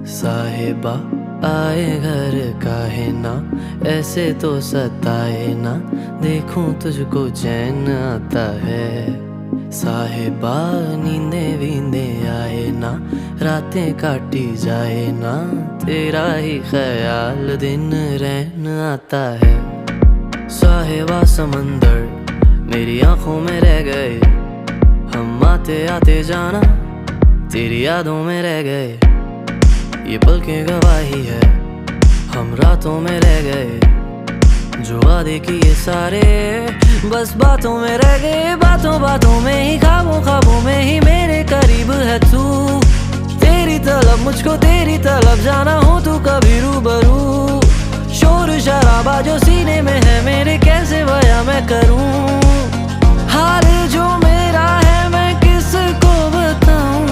साहिबा आए घर काहे ना, ऐसे तो सताए ना, देखूं तुझको चैन आता है। साहिबा नींदे वींदे आए ना, रातें काटी जाए ना, तेरा ही ख्याल दिन रहन आता है। साहिबा समंदर मेरी आंखों में रह गए, हम आते आते जाना तेरी यादों में रह गए। ये पल की गवाही है, हम रातों में रह गए, जो वादे किए सारे बस बातों में रह गए। बातों बातों में ही, ख्वाबों ख्वाबों में ही मेरे करीब है तू। तेरी तलब मुझको तेरी तलब, जाना हो तू कभी रूबरू। शोर शराबा जो सीने में है मेरे, कैसे बयां मैं करूं हाल जो